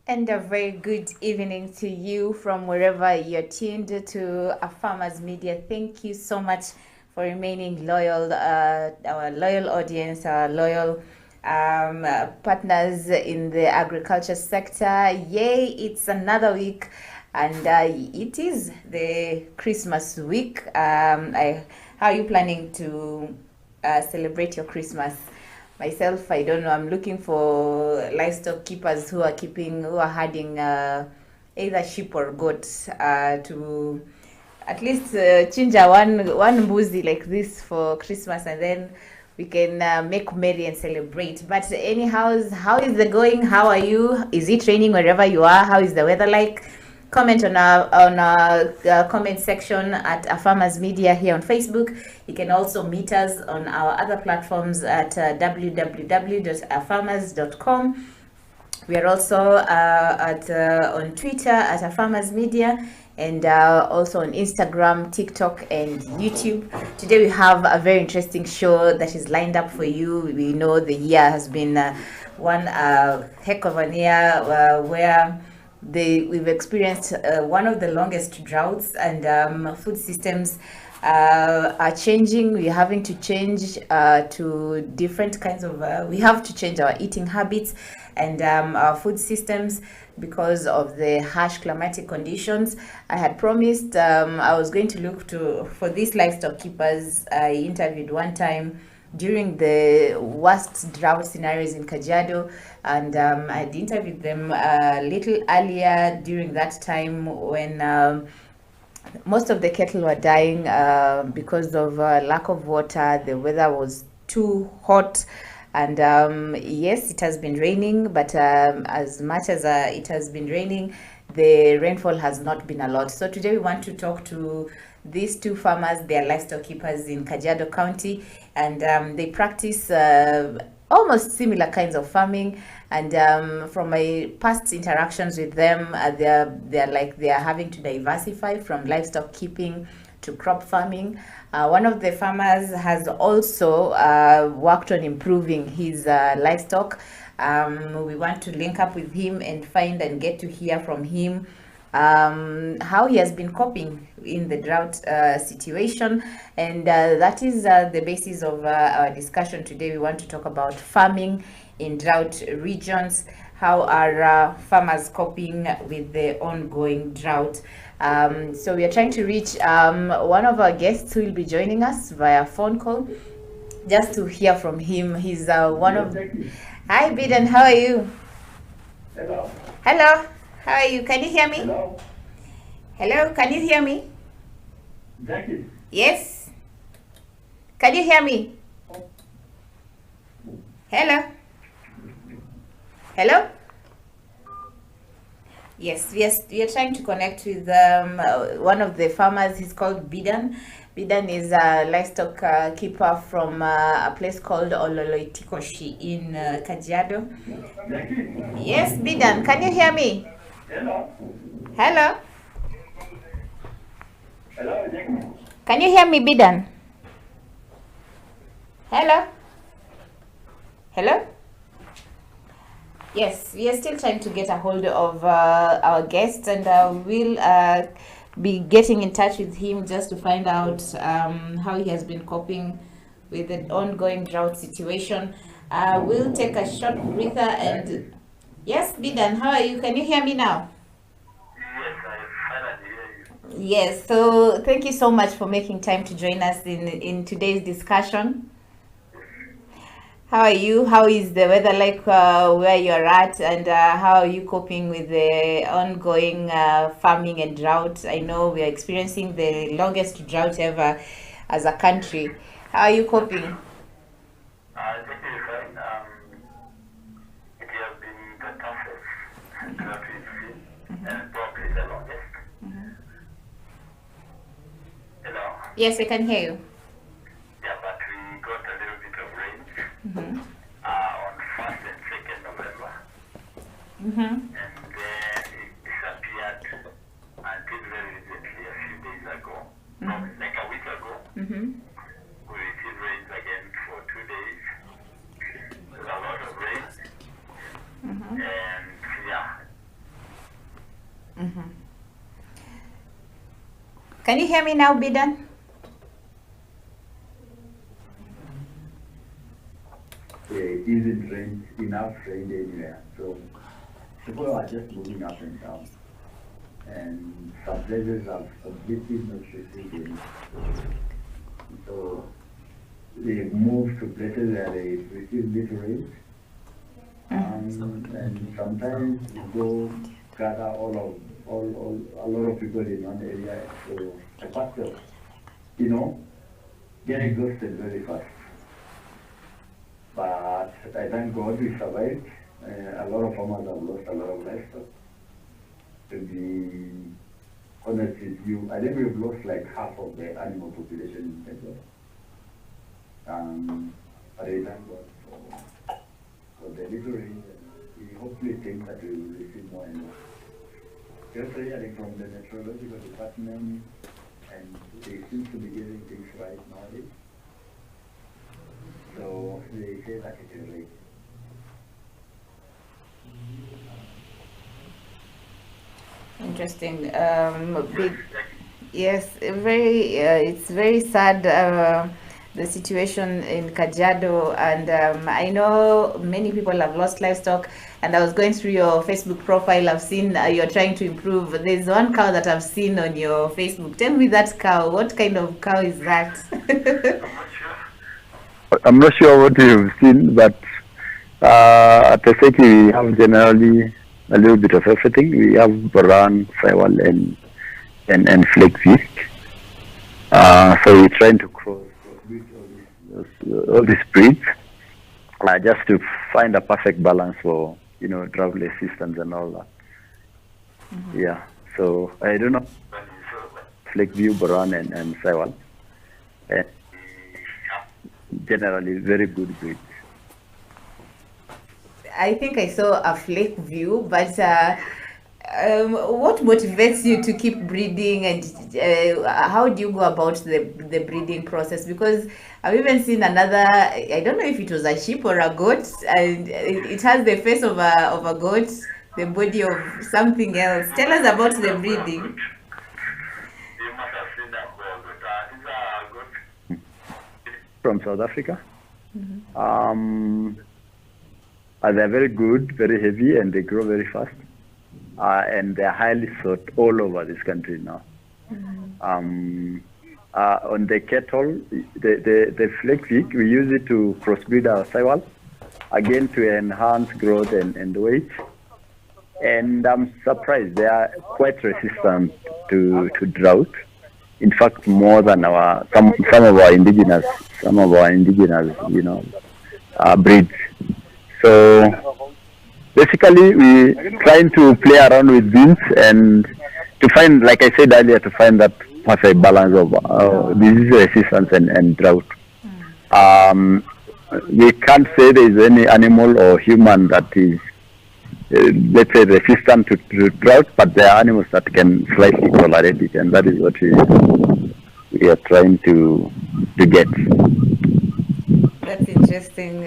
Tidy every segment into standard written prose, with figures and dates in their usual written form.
And a very good evening to you from wherever you're tuned to a Farmers Media. Thank you so much for remaining loyal, our loyal audience, our loyal partners in the agriculture sector. Yay, it's another week, and it is the Christmas week. How are you planning to celebrate your Christmas? Myself, I don't know. I'm looking for livestock keepers who are herding either sheep or goats to at least chinja one mbuzi like this for Christmas, and then we can make merry and celebrate. But anyhow, how is the going? How are you? Is it raining wherever you are? How is the weather like? Comment on our comment section at a Farmers Media here on Facebook. You can also meet us on our other platforms at www.afarmers.com. We are also on Twitter at a Farmers Media, and also on Instagram, TikTok, and YouTube. Today we have a very interesting show that is lined up for you. We know the year has been one heck of a year where we've experienced one of the longest droughts, and food systems are changing. We're having to change to different kinds of we have to change our eating habits and our food systems because of the harsh climatic conditions. I had promised I was going to look to for these livestock keepers I interviewed one time during the worst drought scenarios in Kajiado, and I'd interviewed them a little earlier during that time when most of the cattle were dying because of lack of water. The weather was too hot, and yes, it has been raining, but as much as it has been raining, the rainfall has not been a lot. So today we want to talk to these two farmers. They are livestock keepers in Kajiado County, and they practice almost similar kinds of farming. And from my past interactions with them, they are having to diversify from livestock keeping to crop farming. One of the farmers has also worked on improving his livestock. We want to link up with him and find and get to hear from him how he has been coping in the drought situation, and that is the basis of our discussion today. We want to talk about farming in drought regions. How are farmers coping with the ongoing drought? So we are trying to reach one of our guests who will be joining us via phone call just to hear from him. He's one of... Hi, Biden, how are you? Hello. Hello, how are you? Can you hear me? Hello. Hello, can you hear me? Jackie. Yes. Can you hear me? Hello? Hello? Yes, we are trying to connect with one of the farmers. He's called Bidan. Bidan is a livestock keeper from a place called Ololoitikoshi in Kajiado. Jackie. Yes, Bidan, can you hear me? Hello. Hello? Hello, Jackie. Can you hear me, Bidan? Hello? Hello? Yes, we are still trying to get a hold of our guest, and we'll be getting in touch with him just to find out how he has been coping with the ongoing drought situation. We'll take a short breather and... Yes, Bidan, how are you? Can you hear me now? Yes, I finally hear you. Yes, so thank you so much for making time to join us in today's discussion. How are you? How is the weather like where you're at, and how are you coping with the ongoing farming and drought? I know we are experiencing the longest drought ever as a country. How are you coping? Jackie is fine. It has been the toughest that we've seen, and probably the longest. Hello. Yes, I can hear you. Yeah, but we got a little bit of rain Mm-hmm. on 1st and 2nd November, Mm-hmm. and then it disappeared until very recently, a few days ago, no, like a week ago. Mm-hmm. We received rains again for 2 days. There's a lot of rain, Mm-hmm. and yeah, Can you hear me now, Bidan? It isn't rain, enough rain anywhere. So people are just moving up and down. And some places have completely not received any. So they move to places where they receive little rain. And sometimes you go gather a lot of people in one area. So the factor, get exhausted very fast. But I thank God we survived. A lot of farmers have lost a lot of livestock. To be honest with you, I think we've lost like half of the animal population in Kenya. But I thank God for the little rain. We hopefully think that we will receive more and more. Just hearing from the meteorological department, and they seem to be getting things right nowadays. So they say that it is late. Interesting. Yes, it's very sad, the situation in Kajiado, and I know many people have lost livestock, and I was going through your Facebook profile. I've seen you're trying to improve. There's one cow that I've seen on your Facebook. Tell me that cow. What kind of cow is that? I'm not sure what you've seen, but at Teseki we have generally a little bit of everything. We have Baran, Saiwal, and Flexi. So we're trying to crossbreed all these breeds, just to find a perfect balance for drought resistance and all that. Yeah. So I don't know. Flexview, Baran, and Saiwal. Generally very good breeds. I think I saw a flake view, but what motivates you to keep breeding, and how do you go about the breeding process? Because I've even seen another, I don't know if it was a sheep or a goat, and it has the face of a goat, the body of something else. Tell us about the breeding. From South Africa. They're very good, very heavy, and they grow very fast. And they're highly sought all over this country now. On the cattle, the Flexi, we use it to crossbreed our Saiwal, again to enhance growth and weight. And I'm surprised they are quite resistant to drought. In fact, more than some of our indigenous breeds. So basically, we trying to play around with beans and to find, like I said earlier, to find that perfect balance of disease resistance and drought. We can't say there is any animal or human that is, let's say, resistant to drought, but there are animals that can slightly tolerate it, and that is what we are trying to get. That's interesting.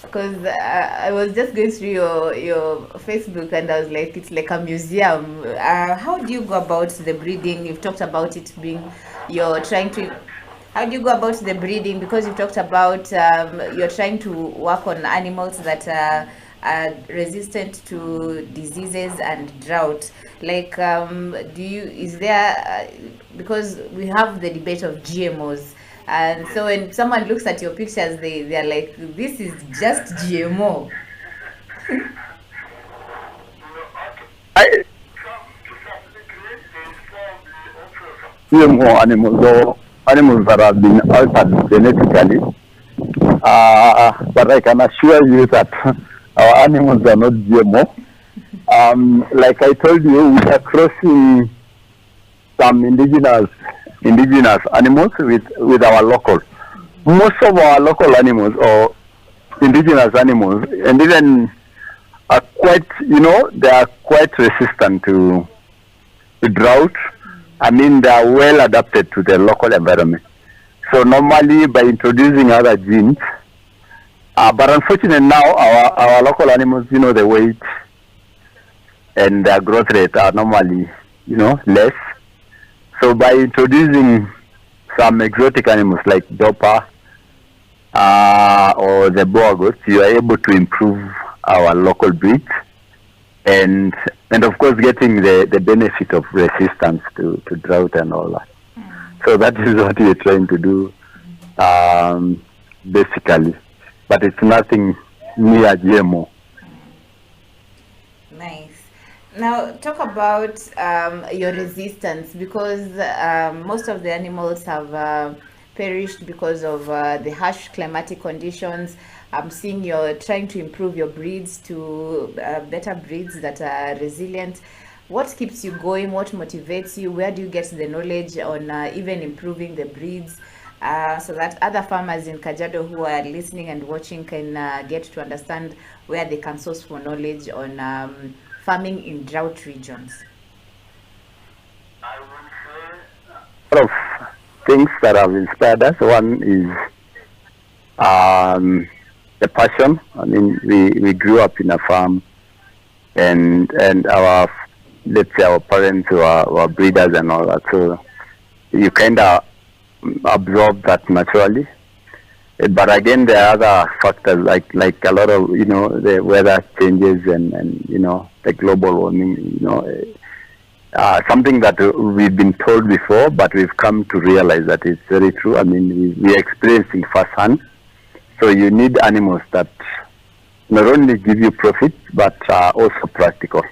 Because I was just going through your Facebook, and I was like, it's like a museum. How do you go about the breeding? You've talked about it being, how do you go about the breeding? Because you've talked about you're trying to work on animals that are resistant to diseases and drought. Like, because we have the debate of GMOs. And so when someone looks at your pictures, they're like, this is just GMO. GMO animals that have been altered genetically. But I can assure you that our animals are not GMO. Like I told you, we are crossing some indigenous animals with our local. Most of our local animals or indigenous animals, and even are quite, they are quite resistant to drought. I mean, they are well adapted to their local environment. So normally by introducing other genes, but unfortunately now our local animals, the weight and their growth rate are normally, less. So by introducing some exotic animals like dopa or the boa goats, you are able to improve our local breeds, and of course getting the benefit of resistance to drought and all that. So that is what we are trying to do, basically. But it's nothing near GMO. Nice. Now, talk about your resistance, because most of the animals have perished because of the harsh climatic conditions. I'm seeing you're trying to improve your breeds to better breeds that are resilient. What keeps you going? What motivates you? Where do you get the knowledge on even improving the breeds, so that other farmers in Kajiado who are listening and watching can get to understand where they can source for knowledge on farming in drought regions? I would say a lot of things that have inspired us. One is the passion. I mean, we grew up in a farm, and our, let's say, our parents were breeders and all that. So you kind of absorb that naturally. But again, there are other factors like a lot of, the weather changes and the global warming, something that we've been told before, but we've come to realize that it's very true. I mean, we're experiencing firsthand. So you need animals that not only give you profit, but are also practical.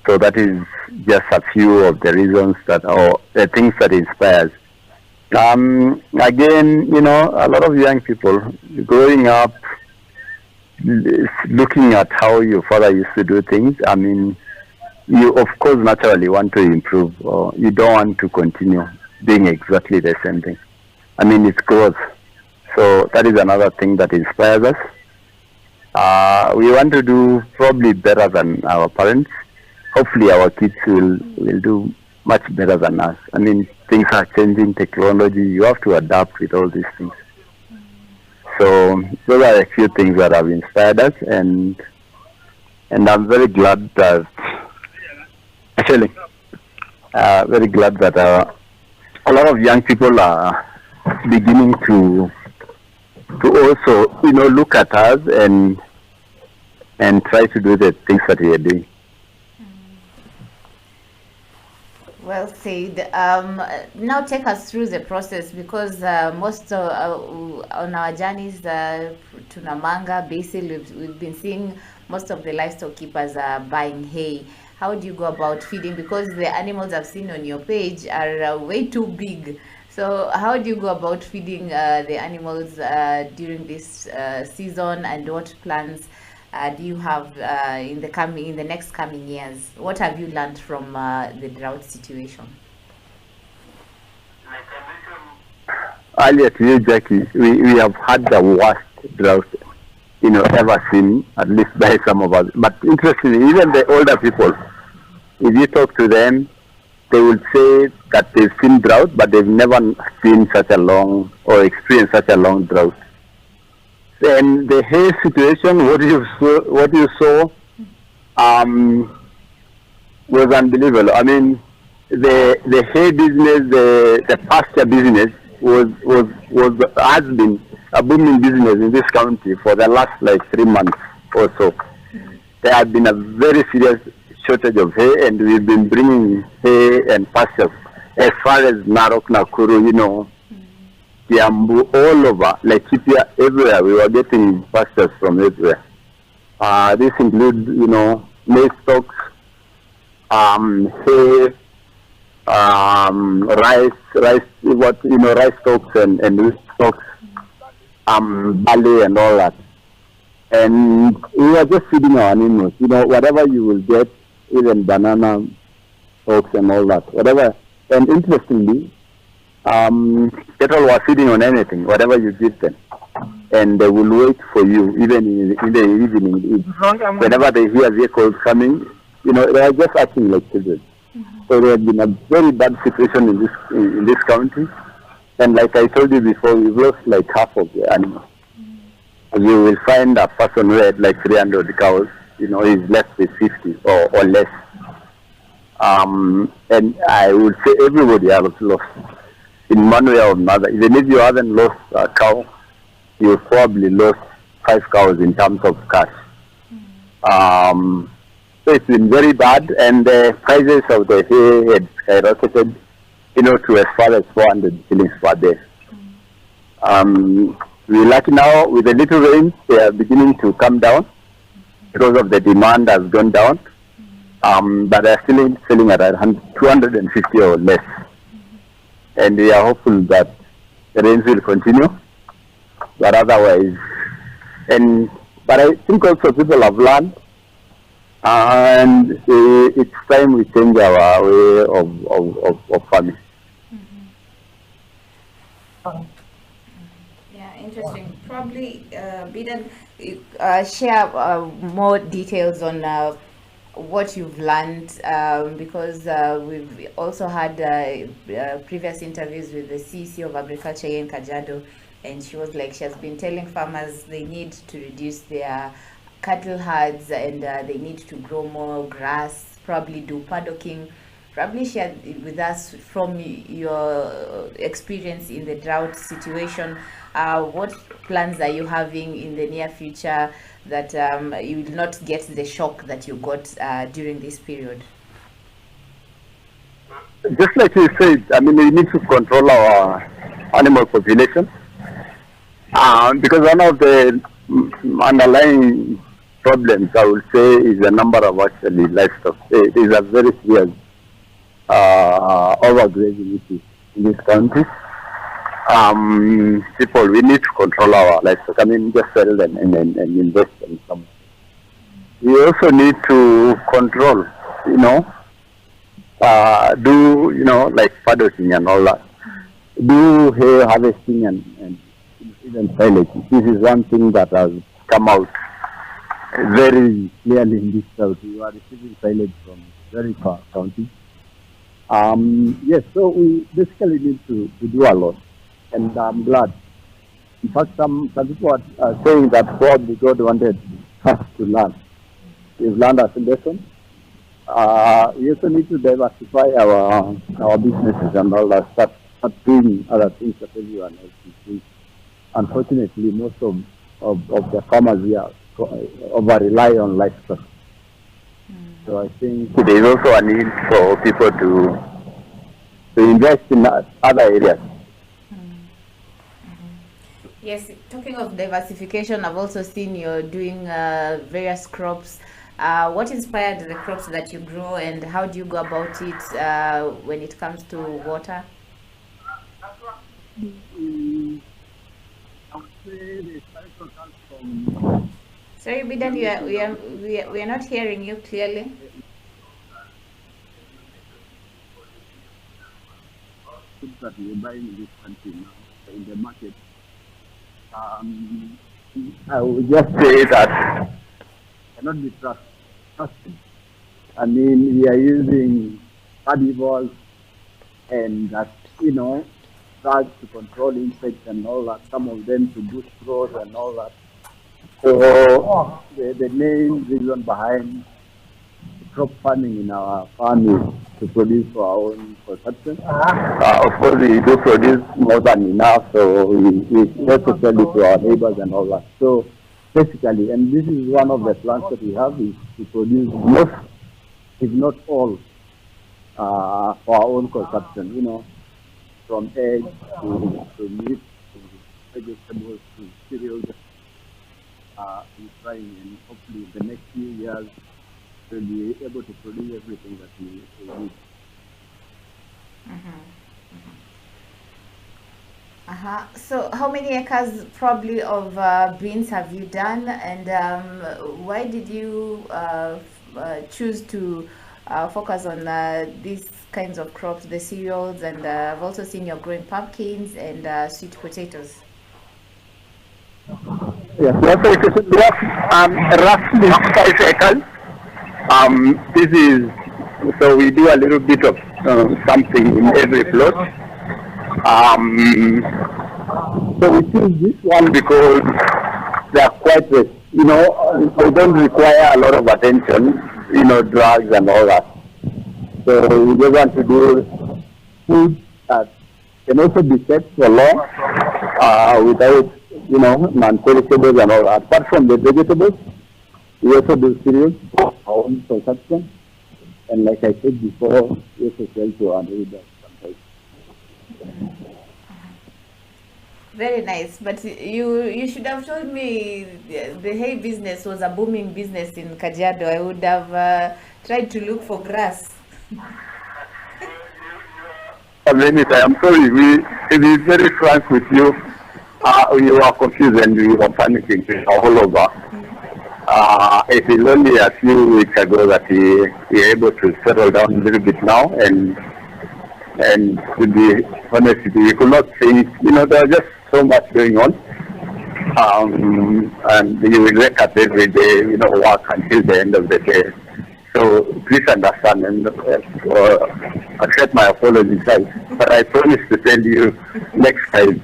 So that is just a few of the reasons or the things that inspires. Again, a lot of young people growing up, looking at how your father used to do things. I mean, you of course naturally want to improve, or you don't want to continue doing exactly the same thing. I mean, it's growth. So that is another thing that inspires us. We want to do probably better than our parents. Hopefully our kids will do much better than us. I mean, things are changing, technology, you have to adapt with all these things. So those are a few things that have inspired us, and I'm very glad that, actually, very glad that a lot of young people are beginning to also, look at us and try to do the things that we are doing. Well said. Now take us through the process, because most on our journeys to Namanga, Basil, we've been seeing most of the livestock keepers are buying hay. How do you go about feeding? Because the animals I've seen on your page are way too big. So how do you go about feeding the animals during this season, and what plans do you have in the next coming years? What have you learned from the drought situation? Earlier to you, Jackie, we have had the worst drought, ever seen, at least by some of us. But interestingly, even the older people, if you talk to them, they will say that they've seen drought, but they've never seen such a long or experienced such a long drought. And the hay situation, what you saw, was unbelievable. I mean, the hay business, the pasture business has been a booming business in this county for the last 3 months or so. There has been a very serious shortage of hay, and we've been bringing hay and pastures as far as Narok, Nakuru, Kiambu, all over, Laikipia, everywhere. We were getting pastures from everywhere. This includes, maize stalks, hay, rice stalks and wheat stalks, barley and all that. And we were just feeding our animals, whatever you will get, even banana stalks and all that, whatever. And interestingly, cattle were feeding on anything, whatever you give them, and they will wait for you even in the evening. Whenever they hear vehicles coming, they are just acting like children. So there has been a very bad situation in this county, and like I told you before, we've lost half of the animals. You will find a person who had 300 cows, is left with 50 or less. And I would say everybody has lost in one way or another. Even if you haven't lost a cow, you probably lost 5 cows in terms of cash. So it's been very bad, and the prices of the hay had skyrocketed, to as far as 400 shillings per day. We're lucky now with the little rains, they are beginning to come down because of the demand has gone down. But they're still selling at 250 or less. And we are hopeful that the rains will continue. But otherwise, but I think also people have learned, and it's time we change our way of farming. Yeah, interesting. Probably, Bidan, share more details on what you've learned, because we've also had previous interviews with the CEC of Agriculture here in Kajiado, and she was like, she has been telling farmers they need to reduce their cattle herds, and they need to grow more grass, probably do paddocking. Probably share with us from your experience in the drought situation, what plans are you having in the near future that you will not get the shock that you got during this period? Just like you said, we need to control our animal population, because one of the underlying problems, I would say, is the number of actually livestock. It is a very serious overgrazing issue in this country. People, we need to control our livestock. Just sell them and invest in some. We also need to control, like paddocking and all that. Do hay harvesting and even silage. This is one thing that has come out very clearly in this south. We are receiving silage from very far counties. Yes, so we basically need to do a lot, and I'm glad. In fact, some people are saying that probably God wanted us to learn. We've learned a lesson. We also need to diversify our businesses and all that, start doing other things that everyone else is doing. Unfortunately, most of the farmers here over-rely on livestock. So I think there is also a need for people to invest in other areas. Yes, talking of diversification, I've also seen you're doing various crops. What inspired the crops that you grow, and how do you go about it when it comes to water? Sorry, Bidan, we are not hearing you clearly. That we are buying in this country now in the market. I would just say that cannot be trusted. We are using herbivores and that drugs to control insects and all that. Some of them to boost growth and all that. So the main reason behind crop farming in our farm is to produce for our own consumption. Of course, we do produce more than enough, so we also sell it to our neighbors and all that. So basically, and this is one of the plans that we have, is to produce most, if not all, for our own consumption. From eggs to meat to vegetables to cereals. We're trying, and hopefully in the next few years we'll be able to produce everything that we need. So how many acres probably of beans have you done, and why did you choose to focus on these kinds of crops, the cereals, and I've also seen you're growing pumpkins and sweet potatoes? Yes, we have roughly 5 acres. This is, so we do a little bit of something in every plot. So we choose this one because they are quite they don't require a lot of attention, drugs and all that. So we just want to do food that can also be kept for long without, non-perishables and all that. Apart from the vegetables, we also do cereals, our own consumption. And like I said before, we also sell to our neighbors sometimes. Very nice, but you should have told me the hay business was a booming business in Kajiado. I would have tried to look for grass. I'm sorry, to be very frank with you, you are confused and you are panicking all over. It is only a few weeks ago that we are able to settle down a little bit now, and to be honest with you, we could not say, there was just so much going on, and you will wake up every day, work until the end of the day. So please understand and accept my apologies, but I promise to tell you next time.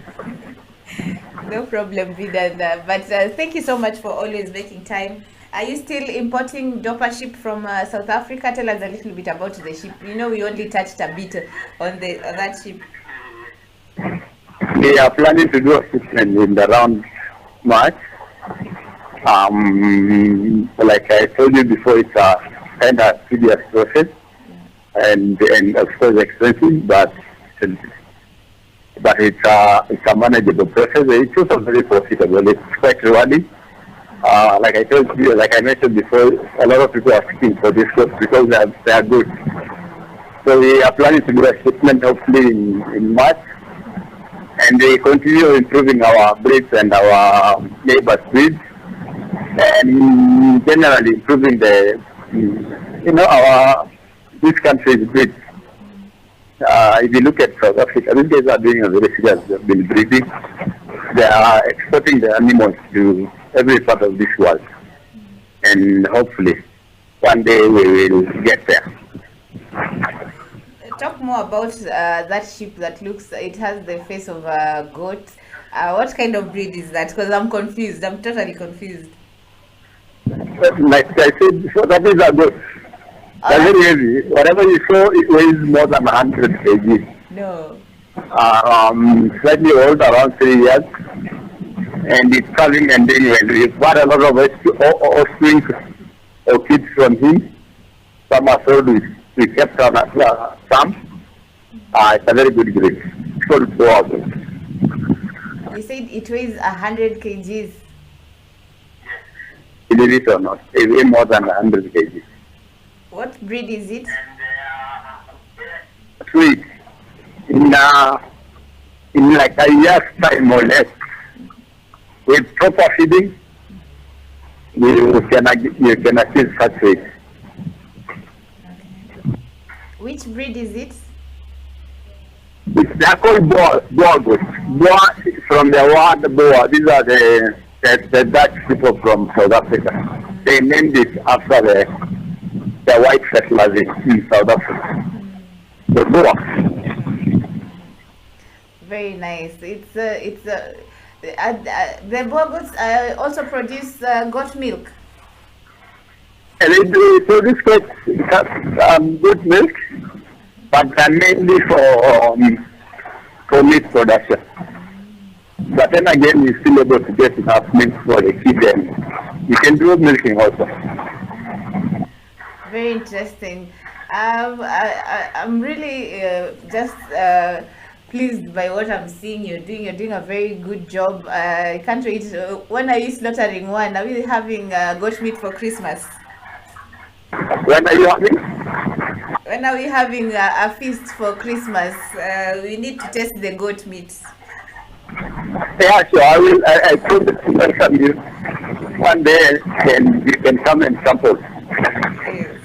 No problem, Vidan. But thank you so much for always making time. Are you still importing doper sheep from South Africa? Tell us a little bit about the sheep. We only touched a bit on that sheep. We are planning to do a shipment in around March. Like I told you before, it's a kind of tedious process and of course expensive, but it's a manageable process. It's also very profitable. It's quite rewarding. Like I mentioned before, a lot of people are asking for this course because they are good. So we are planning to do a shipment hopefully in March, and we continue improving our breeds and our neighbors' breeds, and generally improving this country's breeds. If you look at South Africa, these guys are doing a very serious job in breeding. They are exporting the animals to every part of this world, and hopefully one day we will get there. Talk more about that sheep that it has the face of a goat. What kind of breed is that? Because I'm confused. I'm totally confused. Like I said before, that is a goat. They're very heavy. Whatever you saw, it weighs more than 100 kg. No. Slightly old, around 3 years. And it's coming and doing well. We've got a lot of offspring or kids from him. Some are sold, we kept on some. It's a very good breed. It's called Drought. You said it weighs 100 kgs. Believe it or not, it weighs more than 100 kg. What breed is it? Sweet. In like a year's time or less, with proper feeding, you can achieve such weight. Okay. Which breed is it? They are called boar goats. Boar from the word boar. These are the Dutch people from South Africa. They named it after the white settlers in South Africa. The boar. Very nice. The boar goats also produce goat milk. And they produce good milk, but they're mainly for meat production. But then again, you're still able to get enough milk for the kid, and you can do milking also. Very interesting. I'm really just pleased by what I'm seeing you're doing. You're doing a very good job. I can't wait. When are you slaughtering one? Are we having goat meat for Christmas? When are you having? When are we having a feast for Christmas? We need to test the goat meat. Yeah, sure. I will. I promise to welcome you one day, and you can come and sample. Yes.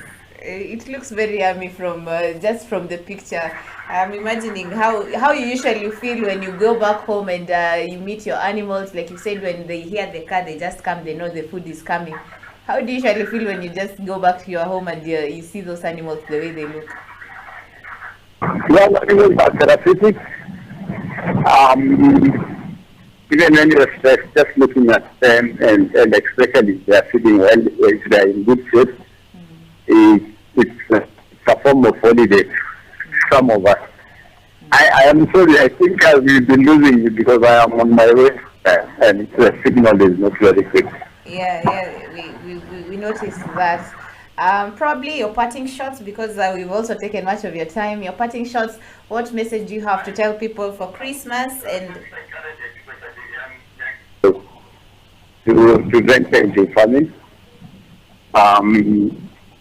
It looks very yummy from just from the picture. I'm imagining how you usually feel when you go back home and you meet your animals. Like you said, when they hear the car, they just come. They know the food is coming. How do you usually feel when you just go back to your home and you see those animals the way they look? Well, animals are therapeutic. Even even when you're stressed, just looking at them and especially if they are feeling well, if they are in good shape, it's a form of holiday. Some of us. I am sorry, I think I will be losing you because I am on my way and the signal is not very quick. Yeah, we noticed that. Probably your parting shots, because we've also taken much of your time. Your parting shots, what message do you have to tell people for Christmas? And To prevent the famine,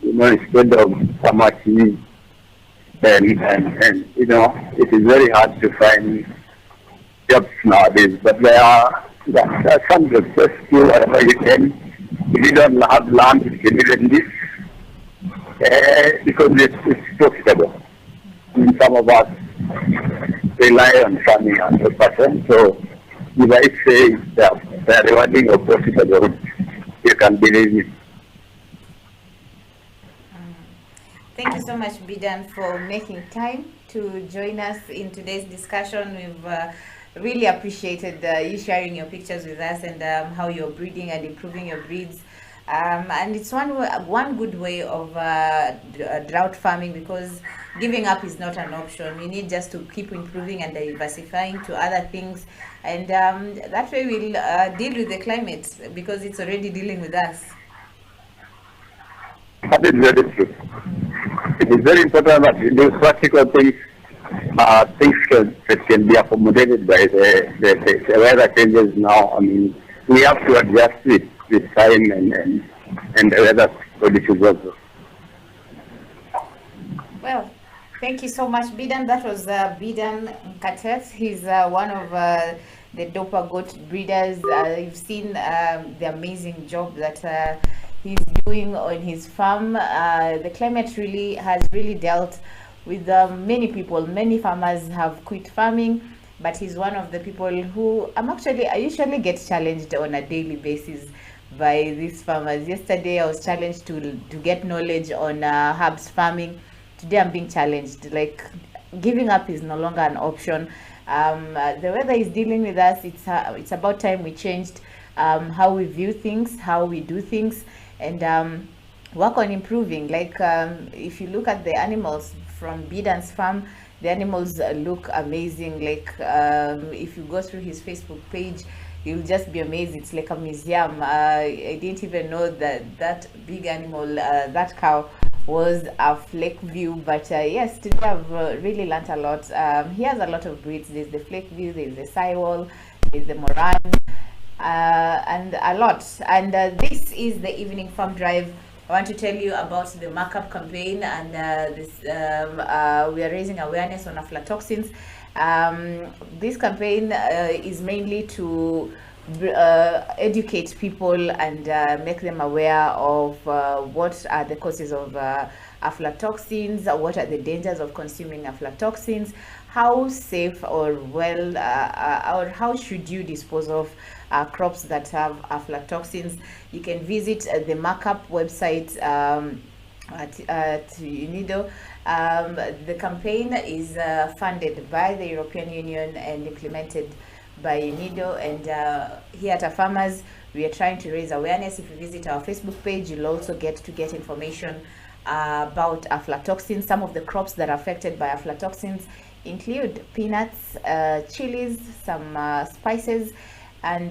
instead of summer heat and it is very hard to find jobs nowadays, but there are some jobs. Just do whatever you can. If you don't have land, you can even this because it's profitable. I mean, some of us rely on farming 100%. So if I say they're rewarding or profitable, you can believe it. thank you so much, Bidan, for making time to join us in today's discussion. We've really appreciated you sharing your pictures with us and how you're breeding and improving your breeds. And it's one good way of drought farming, because giving up is not an option. You need just to keep improving and diversifying to other things, and that way we'll deal with the climate, because it's already dealing with us. That is very true. It is very important that in those practical things, that can be accommodated by the weather changes now. I mean, we have to adjust with time and the weather conditions also. Well, thank you so much, Bidan. That was Bidan Katet. He's one of the Dopa goat breeders. You've seen the amazing job that he's doing on his farm. The climate really has dealt with many people. Many farmers have quit farming, but he's one of the people who I usually get challenged on a daily basis by these farmers. Yesterday I was challenged to get knowledge on herbs farming. Today I'm being challenged. Like, giving up is no longer an option. The weather is dealing with us. It's about time we changed how we view things, how we do things, and work on improving. Like, if you look at the animals from Bidan's farm, the animals look amazing. Like, if you go through his Facebook page, you'll just be amazed. It's like a museum. I didn't even know that big animal, that cow, was a flake view, but yes, today I've really learnt a lot. He has a lot of breeds. There's the flake view, there's the Saiwal, there's the Moran, and a lot. And this is the evening farm drive. I want to tell you about the markup campaign, and we are raising awareness on aflatoxins. This campaign is mainly to educate people and make them aware of what are the causes of aflatoxins, what are the dangers of consuming aflatoxins, how safe or or how should you dispose of crops that have aflatoxins. You can visit the markup website at UNIDO. The campaign is funded by the European Union and implemented by UNIDO, and here at Farmers we are trying to raise awareness. If you visit our Facebook page, you'll also get information about aflatoxins. Some of the crops that are affected by aflatoxins include peanuts, chilies, some spices, and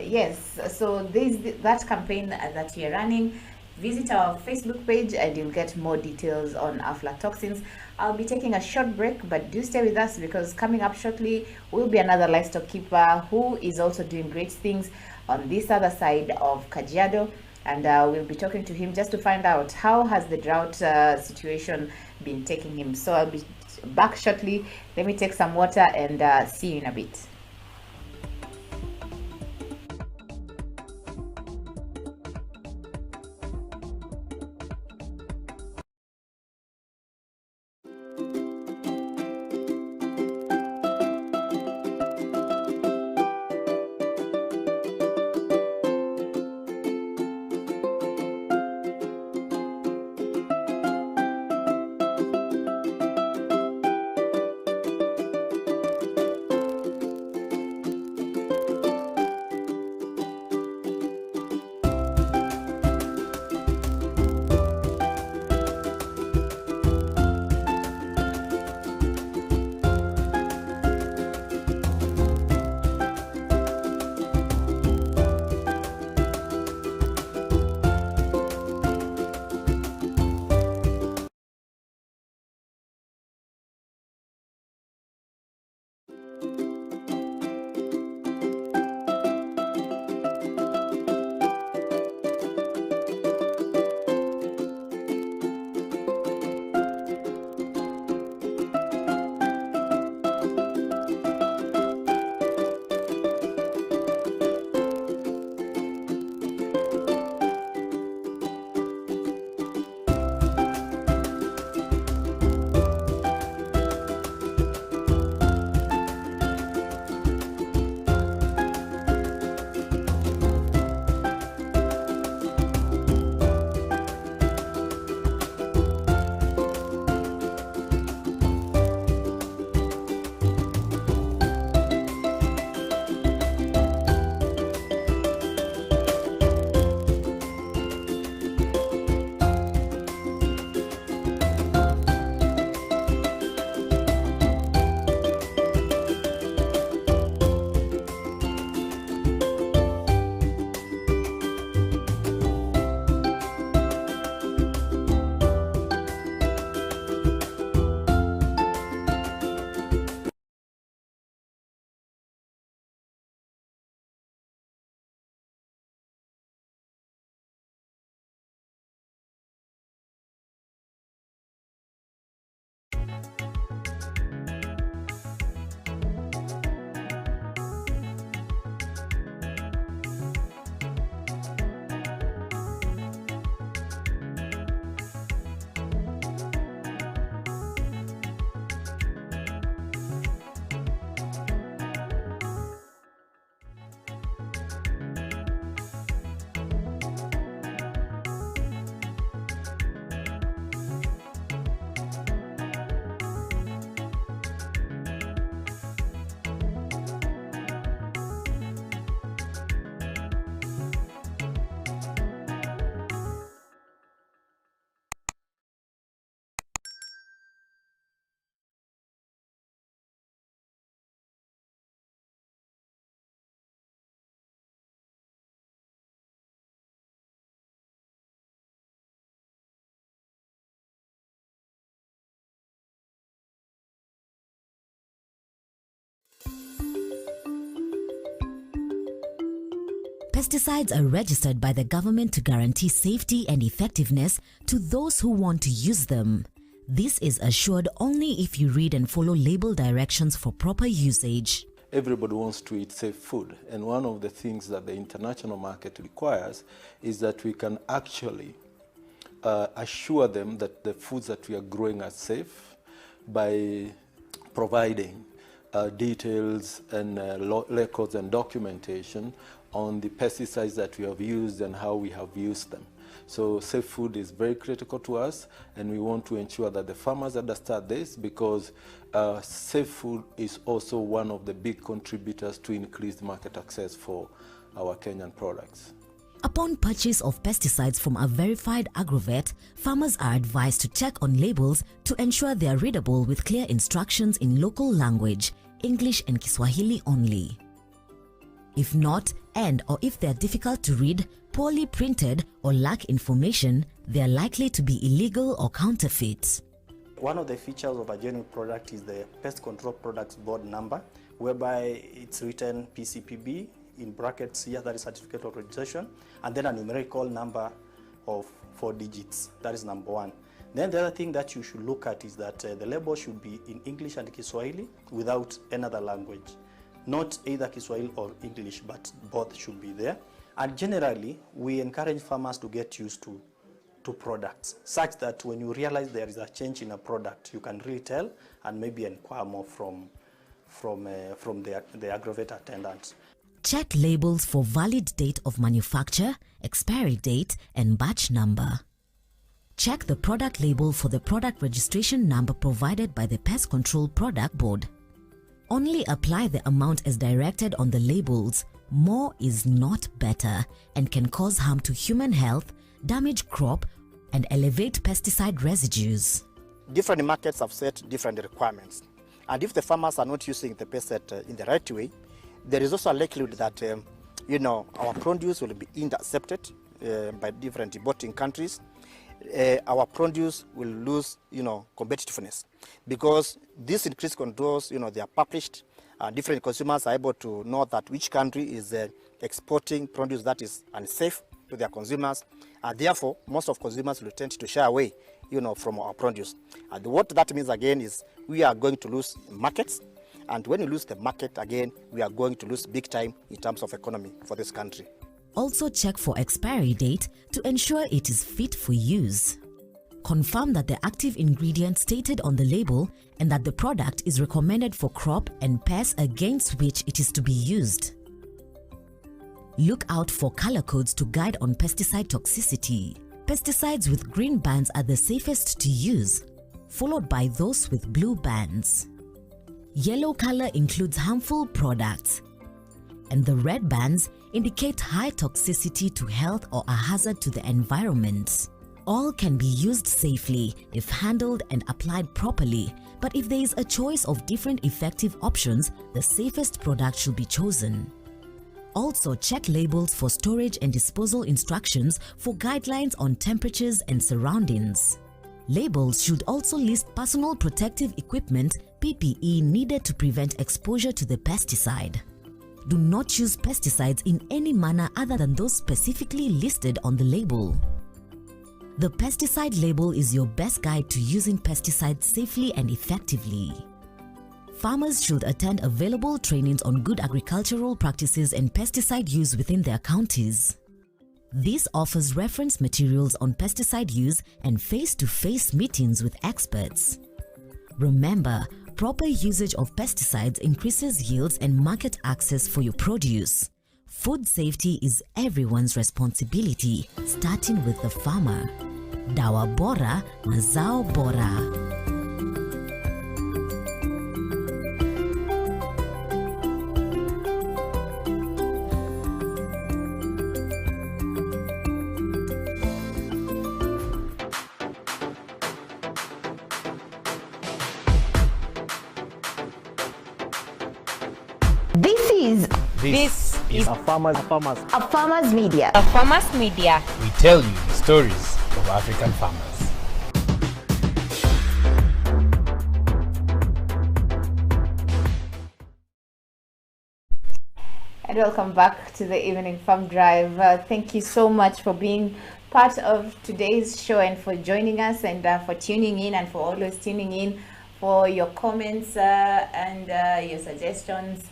yes, so that campaign that you're running. Visit our Facebook page and you'll get more details on aflatoxins. I'll be taking a short break, but do stay with us, because coming up shortly will be another livestock keeper who is also doing great things on this other side of Kajiado, and we'll be talking to him just to find out how has the drought situation been taking him. So I'll be back shortly. Let me take some water and see you in a bit. Pesticides are registered by the government to guarantee safety and effectiveness to those who want to use them. This is assured only if you read and follow label directions for proper usage. Everybody wants to eat safe food, and one of the things that the international market requires is that we can actually assure them that the foods that we are growing are safe by providing details and records and documentation on the pesticides that we have used and how we have used them. So safe food is very critical to us, and we want to ensure that the farmers understand this, because safe food is also one of the big contributors to increased market access for our Kenyan products. Upon purchase of pesticides from a verified agrovet, farmers are advised to check on labels to ensure they are readable with clear instructions in local language, English and Kiswahili only. If not, or if they are difficult to read, poorly printed, or lack information, they are likely to be illegal or counterfeit. One of the features of a genuine product is the Pest Control Products Board number, whereby it's written PCPB in brackets here, that is certificate of registration, and then a numerical number of 4 digits, that is number 1. Then the other thing that you should look at is that the label should be in English and Kiswahili without another language. Not either Kiswahili or English, but both should be there. And generally, we encourage farmers to get used to products, such that when you realize there is a change in a product, you can really tell and maybe inquire more from the agrovet attendant. Check labels for valid date of manufacture, expiry date, and batch number. Check the product label for the product registration number provided by the Pest Control Product Board. Only apply the amount as directed on the labels. More is not better and can cause harm to human health, damage crop, and elevate pesticide residues. Different markets have set different requirements. And if the farmers are not using the pesticide in the right way, there is also a likelihood that our produce will be intercepted by different importing countries. Our produce will lose competitiveness, because these increased controls they are published. Different consumers are able to know that which country is exporting produce that is unsafe to their consumers, and therefore most of consumers will tend to shy away from our produce. And what that means again is we are going to lose markets, and when we lose the market again, we are going to lose big time in terms of economy for this country. Also check for expiry date to ensure it is fit for use. Confirm that the active ingredient stated on the label and that the product is recommended for crop and pests against which it is to be used. Look out for color codes to guide on pesticide toxicity. Pesticides with green bands are the safest to use, followed by those with blue bands. Yellow color includes harmful products, and the red bands indicate high toxicity to health or a hazard to the environment. All can be used safely if handled and applied properly, but if there is a choice of different effective options, the safest product should be chosen. Also check labels for storage and disposal instructions for guidelines on temperatures and surroundings. Labels should also list personal protective equipment (PPE) needed to prevent exposure to the pesticide. Do not use pesticides in any manner other than those specifically listed on the label. The pesticide label is your best guide to using pesticides safely and effectively. Farmers should attend available trainings on good agricultural practices and pesticide use within their counties. This offers reference materials on pesticide use and face-to-face meetings with experts. Remember, proper usage of pesticides increases yields and market access for your produce. Food safety is everyone's responsibility, starting with the farmer. Dawa bora, mazao bora. This is a farmer's media. A farmer's media. We tell you the stories of African farmers. And welcome back to the Evening Farm Drive. Thank you so much for being part of today's show and for joining us and for tuning in and for always tuning in for your comments and your suggestions.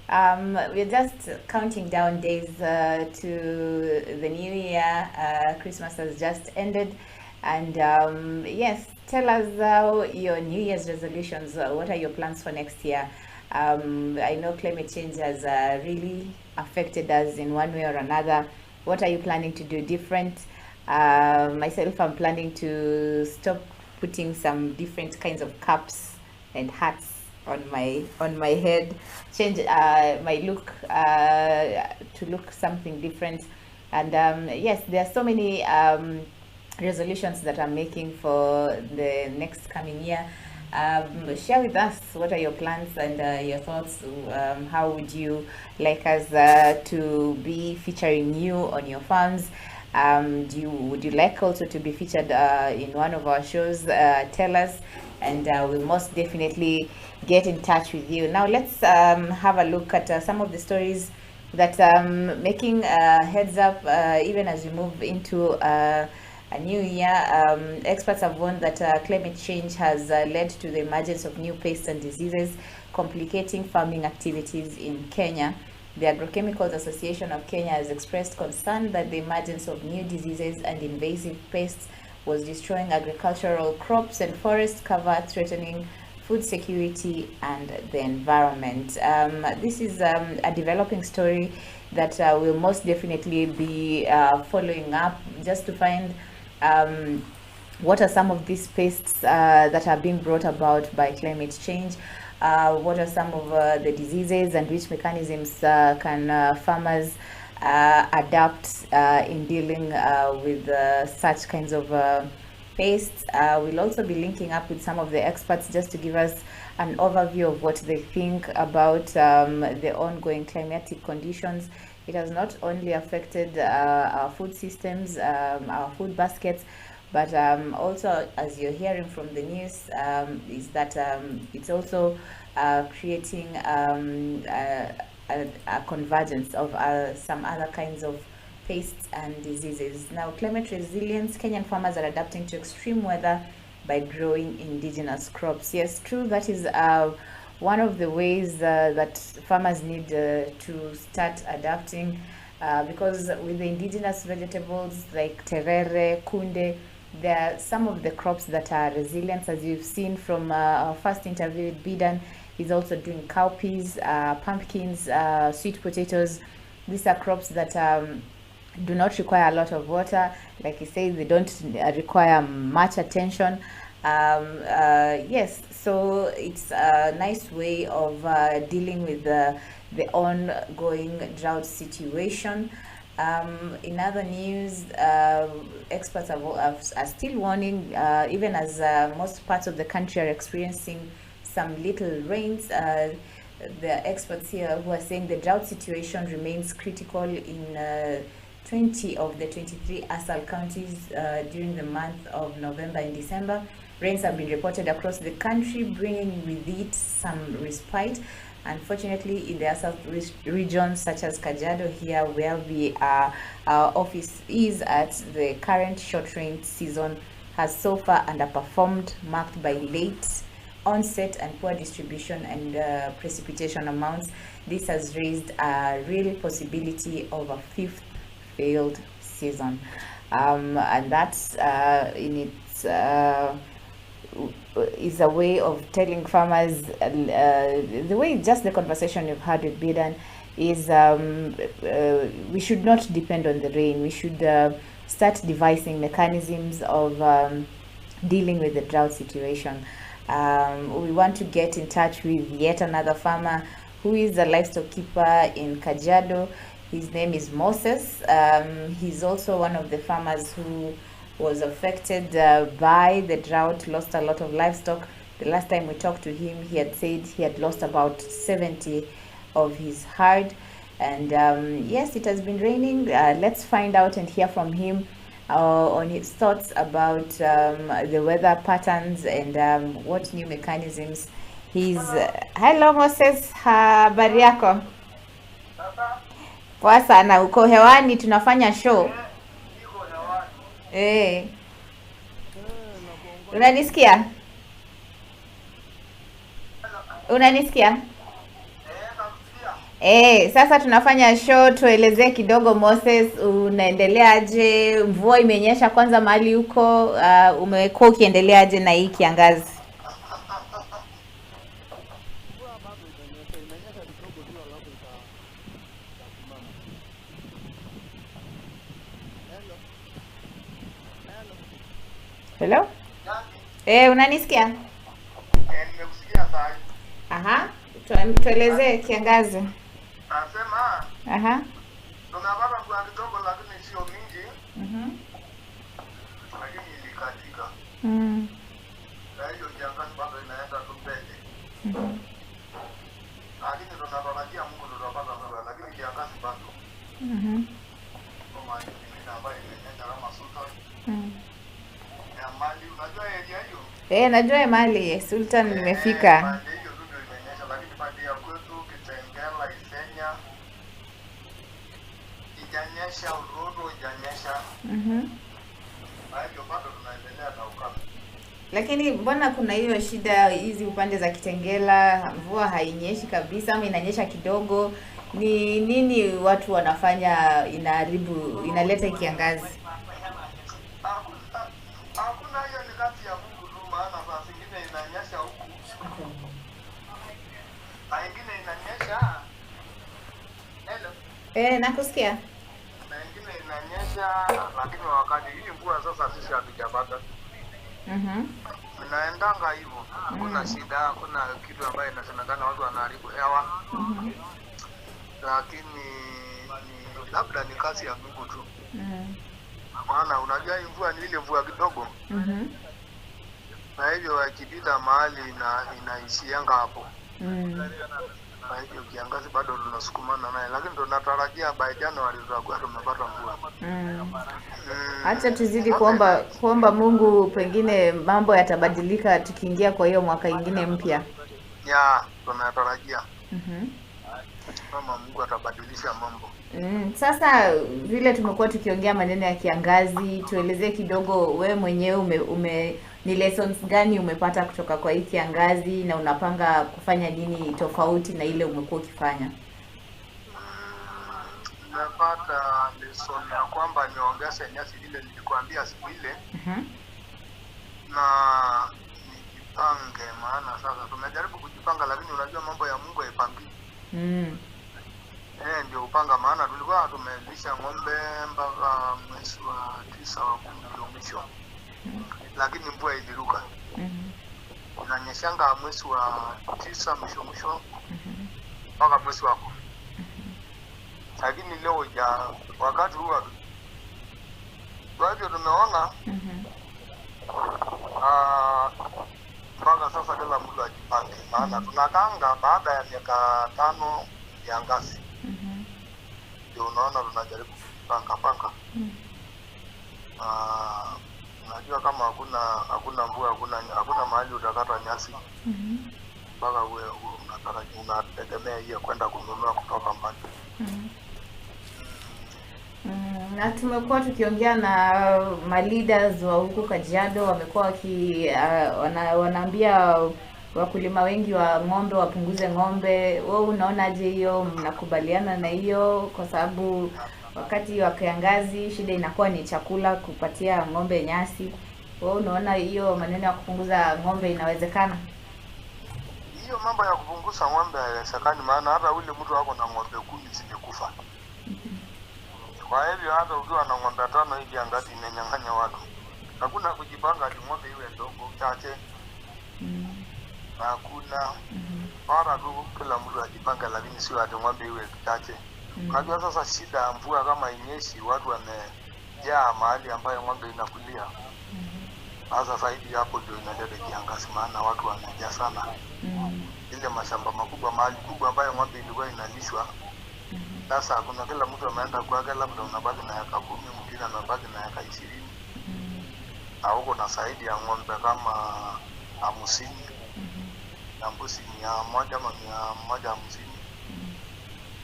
We're just counting down days to the new year. Christmas has just ended. And yes, tell us your New Year's resolutions. What are your plans for next year? I know climate change has really affected us in one way or another. What are you planning to do different? Myself, I'm planning to stop putting some different kinds of caps and hats on my head, change my look to look something different. And yes, there are so many resolutions that I'm making for the next coming year. Share with us what are your plans and your thoughts. How would you like us to be featuring you on your farms? Would you like also to be featured in one of our shows? Tell us, and we'll most definitely get in touch with you. Now let's have a look at some of the stories that making heads up even as we move into a new year. Experts have warned that climate change has led to the emergence of new pests and diseases, complicating farming activities in Kenya. The Agrochemicals Association of Kenya has expressed concern that the emergence of new diseases and invasive pests was destroying agricultural crops and forest cover, threatening food security and the environment. This is a developing story that we'll most definitely be following up just to find what are some of these pests that are being brought about by climate change. What are some of the diseases and which mechanisms can farmers adapt in dealing with such kinds of pests. We'll also be linking up with some of the experts just to give us an overview of what they think about the ongoing climatic conditions. It has not only affected our food systems, our food baskets, but also, as you're hearing from the news, is that it's also creating a convergence of some other kinds of pests and diseases. Now, climate resilience, Kenyan farmers are adapting to extreme weather by growing indigenous crops. Yes, true, that is one of the ways that farmers need to start adapting because with the indigenous vegetables like terere, kunde, there are some of the crops that are resilient, as you've seen from our first interview with Bidan. He's also doing cowpeas, pumpkins, sweet potatoes. These are crops that do not require a lot of water. Like he says, they don't require much attention. Yes, so it's a nice way of dealing with the ongoing drought situation. In other news, experts are still warning, even as most parts of the country are experiencing some little rains. The experts here who are saying the drought situation remains critical in 20 of the 23 ASAL counties during the month of November and December. Rains have been reported across the country, bringing with it some respite. Unfortunately, in the ASAL regions such as Kajiado here, where our office is at, the current short rain season has so far underperformed, marked by late onset and poor distribution and precipitation amounts. This has raised a real possibility of a fifth failed season, and that's in its is a way of telling farmers the way just the conversation you've had with Bidan is we should not depend on the rain. We should start devising mechanisms of dealing with the drought situation. We want to get in touch with yet another farmer who is a livestock keeper in Kajiado. His name is Moses. He's also one of the farmers who was affected by the drought, lost a lot of livestock. The last time we talked to him, he had said he had lost about 70 of his herd. And yes, it has been raining. Let's find out and hear from him on his thoughts about the weather patterns and what new mechanisms he's... Hello Moses, habari yako? Poa sana, uko hewani tunafanya show. Unanisikia? Unanisikia? Sasa tunafanya show, tuelezee kidogo Moses, unaendeleaje? Mvua imenyesha kwanza mahali huko, umekuwa ukiendeleaje na hii kiangazi? Hello? Unanisikia? Nimekusikia sasa. Aha, tuelezee kiangazi. Nasema tunapata mvua kidogo lakini sio mingi. Lakini ilikatika. Na hiyo kiangazi bado inaenda tu mbele. Lakini tunatarajia Mungu tutapata mvua lakini kiangazi bado. Kama hivi ambayo inaenda kama Sultan. Ya mali unajua area hiyo? Najua mali Sultan nimefika. Mali hiyo ndio imenyesha lakini pande ya kwetu Kitengela Isenya ijanyesha Urodo ijanyesha. Hayo bado tunaendelea na ukame. Lakini mbona kuna hiyo shida hizi upande za Kitengela, mvua hainyeshi kabisa ama inanyesha kidogo? Ni nini watu wanafanya inaleta kiangazi? Hakuna, hiyo ni kati ya Mungu tu, maana saa zingine inanyesha huku. Saa nyingine inanyesha. Hello. Nakusikia. Na nyingine inanyesha lakini wakati hii mvua sasa sisi hatujapata. Inaendanga hivyo. Hakuna shida, hakuna kitu ambayo inasemekana watu wanaharibu hewa. Lakini labda ni kazi ya Mungu tu. Maana unajua mvua ni ile mvua kidogo. Na hivyo ikipita mahali inaishianga hapo. Na hivyo kiangazi bado tunasukumana naye lakini tunatarajia by January tutakuwa tumepata mvua. Acha tuzidi kuomba Mungu, pengine mambo yatabadilika tukiingia kwa hiyo mwaka ingine mpya. Ya, tunatarajia. Kama Mungu atabadilisha mambo. Sasa vile tumekuwa tukiongea maneno ya kiangazi, tuelezee kidogo wewe mwenyewe ni lessons gani umepata kutoka kwa hii kiangazi na unapanga kufanya nini tofauti na ile umekuwa ukifanya? Nimepata lesson ya kwamba niongeze nyasi ile nilikwambia siku ile. Na nijipange, maana sasa tumejaribu kujipanga lakini unajua mambo ya Mungu haipangiki. Ndio upanga, maana tulikuwa tumelisha ng'ombe mpaka mwezi wa 9 wa 10 mwisho. Lakini mvua iliruka. Inanyeshanga mwezi wa 9 mwisho mpaka mwezi wa 10. Lakini leo wakati huo kwa hivyo tumeona mpaka sasa kila mtu ajipange, maana tunakanga baada ya miaka 5 ya ngazi. Ndio unaona tunajaribu panga. Unajua kama hakuna mvua, hakuna mahali utakata nyasi. Mpaka wewe unategemea hiyo kwenda kununua kutoka mbali. Na tumekuwa tukiongea na leaders wa huku Kajiado, wamekuwa wanaambia wakulima wengi wa ng'ombe wapunguze ng'ombe. Wewe unaonaje hiyo? Mnakubaliana na hiyo? Kwa sababu wakati wa kiangazi shida inakuwa ni chakula, kupatia ng'ombe nyasi. Wewe unaona hiyo maneno ya kupunguza ng'ombe inawezekana? Hiyo mambo ya kupunguza ng'ombe haiwezekani, maana hata ule mtu wako na ng'ombe 10 zimekufa. Kwa hivyo hata ukiwa na ng'ombe 5 hivi angati imenyang'anya watu. Hakuna kujipanga ati ng'ombe iwe ndogo chache. Hakuna. Para tu kila mtu ajipange, lakini sio ati ng'ombe iwe chache. Unajua sasa shida ya mvua kama inyeshi, watu wamejaa mahali ambayo ng'ombe inakulia. Sasa zaidi hapo ndio inaleta kiangazi, maana watu wamejaa sana. Ile mashamba makubwa, mahali kubwa ambayo ng'ombe ilikuwa inalishwa. Sasa kuna kila mtu ameenda kwake, labda unabaki na eka 10, mwingine anabaki na eka 20. Na huko na zaidi ya ng'ombe kama 50. Na mbuzi 100 ama 150.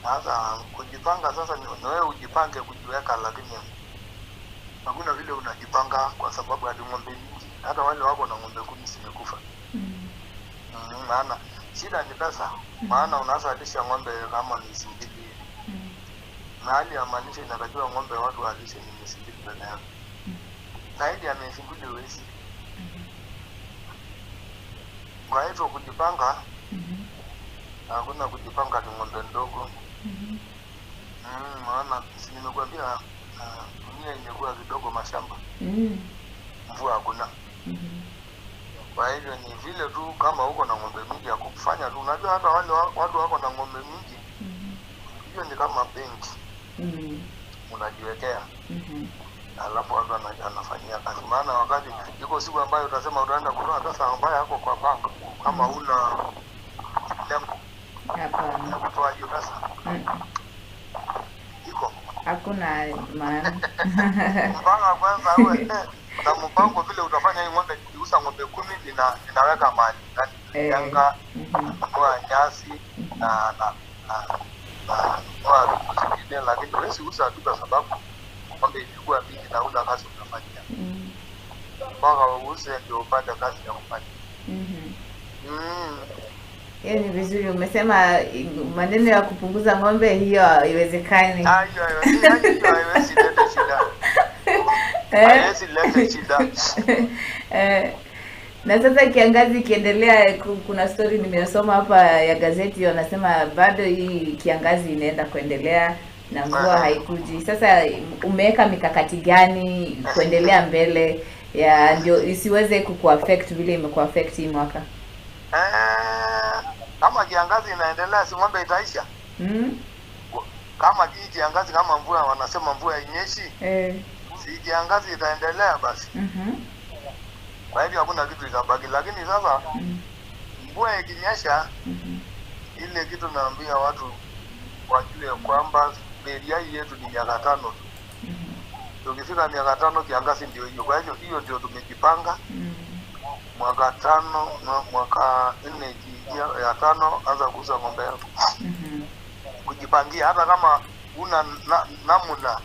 Sasa kujipanga sasa ni wewe ujipange kujiweka, lakini hakuna vile unajipanga kwa sababu hadi ng'ombe nyingi, hata wale wako na ng'ombe 10 zimekufa. Maana shida ni pesa. Maana unazalisha ng'ombe kama ni 2 na hali ya maanisha inatakiwa ng'ombe watu walishe ni 2 peke yake. Zaidi ya 2 wezi. Kwa hivyo kujipanga, hakuna kujipanga ni ng'ombe ndogo. Maana si nimekuambia dunia imekuwa kidogo mashamba. Mvua hakuna. Kwa hivyo ni vile tu kama uko na ng'ombe mingi ya kufanya tu. Unajua hata wale watu wako na ng'ombe mingi. Hiyo ni kama benki. Unajiwekea. Alafu watu anafanyia kazi. Maana wakati yuko siku ambayo utasema utaenda kutoa pesa ambayo yako kwa bank kama una lengo. Hapana. Kutoa hiyo pesa. Iko. Hakuna maana. Mpaka kwanza wewe na mpango vile utafanya hii ng'ombe ukiuza ng'ombe 10 inaweka mali ndani. Yanga kwa nyasi na kwa zingine, lakini wewe usiuza tu kwa sababu ng'ombe ilikuwa mingi na una kazi unafanya. Mpaka uuze ndio upate kazi ya kufanya. Yaani ni vizuri umesema maneno ya kupunguza ng'ombe hiyo haiwezekani. Haiwezi leta shida. Haiwezi leta shida. Na sasa kiangazi kiendelea, kuna story nimesoma hapa ya gazeti wanasema bado hii kiangazi inaenda kuendelea na mvua haikuji. Sasa umeweka mikakati gani kuendelea mbele ya ndio isiweze kukuaffect vile imekuaffect hii mwaka? Kama kiangazi inaendelea si ng'ombe itaisha. Kama kiangazi kama mvua wanasema mvua inyeshi. Si kiangazi itaendelea basi. Kwa hivyo hakuna kitu itabaki, lakini sasa mvua ikinyesha ile kitu naambia watu wajue kwamba beria yetu ni miaka 5 tu. Tukifika miaka 5 kiangazi ndio hiyo. Kwa hivyo hiyo ndio tumejipanga. Mwaka 5 na mwaka 4 ya 5 anza kuuza ng'ombe yako. Kujipangia hata kama una namuna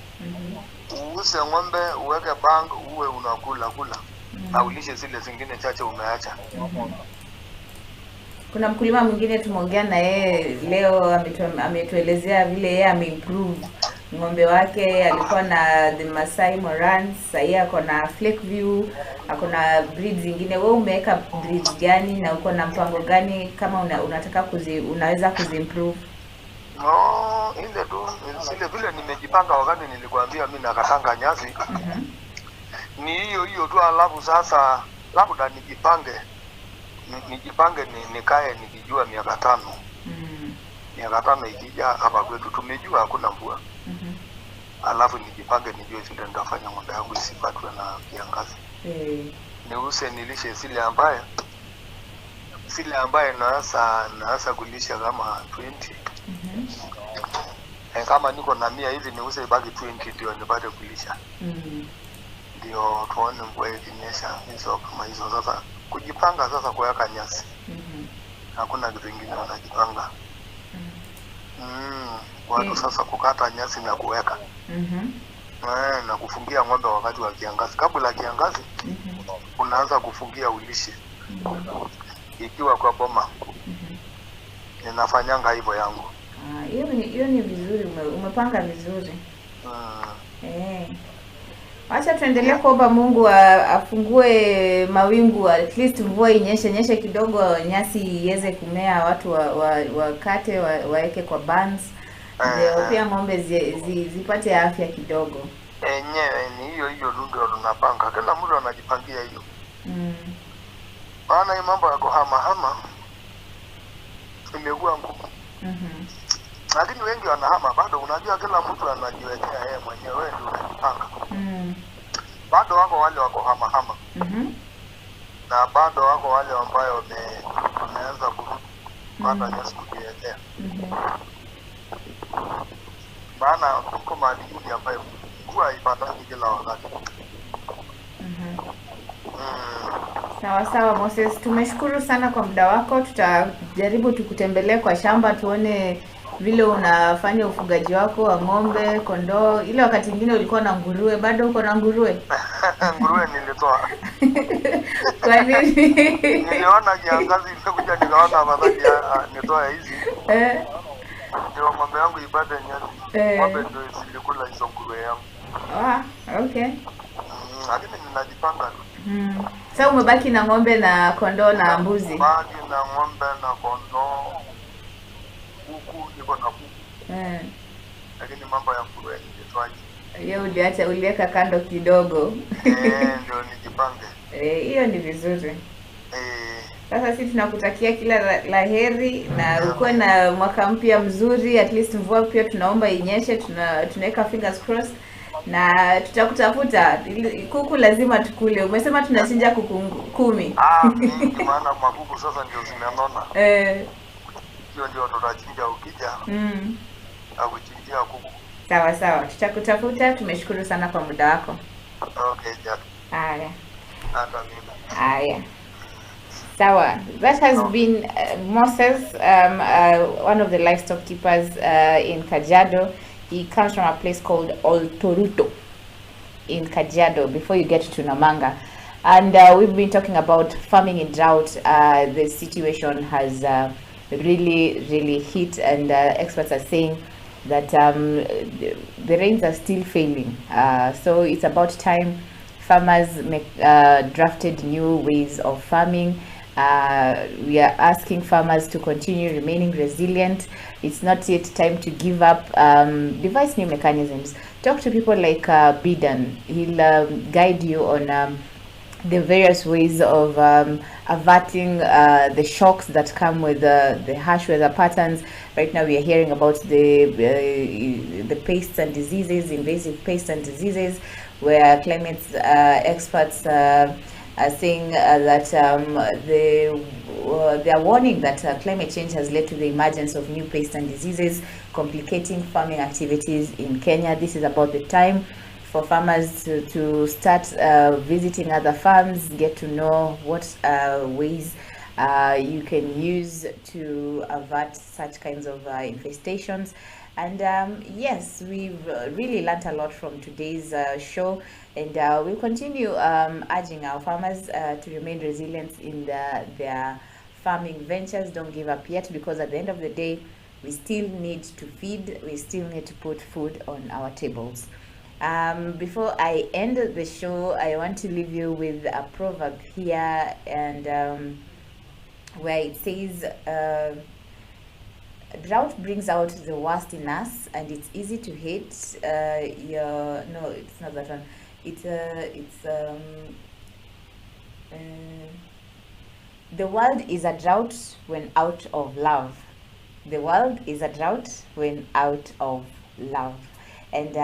uuze ng'ombe uweke bank uwe unakula na ulishe zile zingine chache umeacha. Kuna mkulima mwingine tumeongea na yeye leo ametuelezea vile yeye ameimprove ng'ombe wake. Alikuwa na the Masai Morans, sasa ako na Flakeview, ako na breeds zingine. Wewe umeweka breeds gani na uko na mpango gani kama unataka unaweza kuziimprove? Ile tu zile vile nimejipanga wakati nilikwambia mimi nakatanga nyasi. Ni hiyo tu, alafu sasa labda nijipange nikae nikijua miaka 5. Miaka 5 ikija hapa kwetu tumejua hakuna mvua. Alafu nijipange nijue vile nitafanya ng'ombe yangu isipatwe na kiangazi. Niuse nilishe zile ambaye naasa kulisha kama 20. Kama niko na 100 hivi niuse ibaki 20 ndio nipate kulisha. Ndio tuone mvua ikinyesha hizo kama hizo. Sasa kujipanga sasa kuweka nyasi. Hakuna kitu kingine wanajipanga. Watu sasa kukata nyasi na kuweka. Na kufungia ng'ombe wakati wa kiangazi. Kabla ya kiangazi unaanza kufungia ulishe. Ikiwa kwa boma. Ninafanyanga hivyo yangu. Hiyo ni vizuri, umepanga vizuri. Acha tuendelee kuomba Mungu afungue mawingu, at least mvua inyeshe kidogo, nyasi iweze kumea, watu wakate waeke kwa bands. Ndio pia ng'ombe zipate afya kidogo. Ni hiyo ndio tunapanga. Kila mtu anajipangia hiyo. Maana hii mambo ya kuhama imekuwa ngumu. Lakini wengi wanahama bado. Unajua kila mtu anajiwekea yeye mwenyewe, ndio unajipanga. Bado wako wale wako hama. Na bado wako wale ambao wameanza kupanda nyasi kujiwekea. Maana kuko madini ambayo mvua haipataki kila wakati. Sawa Moses, tumeshukuru sana kwa muda wako. Tutajaribu tukutembelee kwa shamba tuone vile unafanya ufugaji wako wa ng'ombe, kondoo. Ile wakati mwingine ulikuwa na nguruwe, bado uko na nguruwe? Nguruwe nilitoa. Kwa nini? Niliona kiangazi imekuja nikaona afadhali nitoa hizi. Ndio ng'ombe yangu ipate nyasi. Ng'ombe ndio zilikula hizo nguruwe yangu. Okay. Lakini ninajipanga. Sasa umebaki na ng'ombe na kondoo na mbuzi? Baki na ng'ombe na kondoo. Kuku niko na kuku. Lakini mambo ya nguruwe nilitoaje? Yeye uliweka kando kidogo. Ndio nijipange. Hiyo ni vizuri. Sasa sisi tunakutakia kila laheri na ukuwe na mwaka mpya mzuri. At least mvua pia tunaomba inyeshe, tunaweka fingers crossed. Na tutakutafuta. Kuku lazima tukule. Umesema tunachinja kuku 10. Maana makuku sasa ndio zimenona. Hiyo ndio tutachinja ukija. Akuchinjia kuku. Sawa. Tutakutafuta. Tumeshukuru sana kwa muda wako. Okay, Jack. Haya. Hata mimi. Haya. Sawa. That has been Moses, one of the livestock keepers in Kajiado. He comes from a place called Oltoruto in Kajiado before you get to Namanga. And we've been talking about farming in drought. The situation has really hit, and experts are saying that the rains are still failing. So it's about time farmers drafted new ways of farming. We are asking farmers to continue remaining resilient. It's not yet time to give up. Devise new mechanisms. Talk to people like Bidan. He'll guide you on the various ways of averting the shocks that come with the harsh weather patterns. Right now we are hearing about the pests and diseases, invasive pests and diseases, where climate experts are saying that they are warning that climate change has led to the emergence of new pests and diseases, complicating farming activities in Kenya. This is about the time for farmers to start visiting other farms, get to know what ways you can use to avert such kinds of infestations. And yes, we've really learnt a lot from today's show, and we'll continue urging our farmers to remain resilient in their farming ventures. Don't give up yet, because at the end of the day, we still need to feed, we still need to put food on our tables. Before I end the show, I want to leave you with a proverb here, and where it says, drought brings out the worst in us, and it's easy to hate no, it's not that one. The world is a drought when out of love. The world is a drought when out of love. And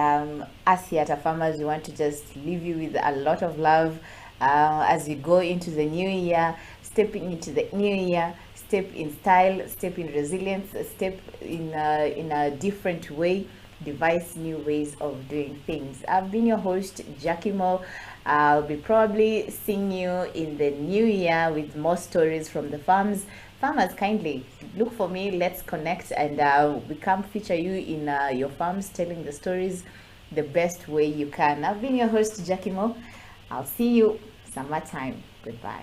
us here at Farmers, we want to just leave you with a lot of love as you go into the new year, stepping into the new year. Step in style, step in resilience, step in a different way, devise new ways of doing things. I've been your host, Jackie Mo. I'll be probably seeing you in the new year with more stories from the farms. Farmers, kindly look for me, let's connect, and we can feature you in your farms, telling the stories the best way you can. I've been your host, Jackie Mo. I'll see you summertime. Goodbye.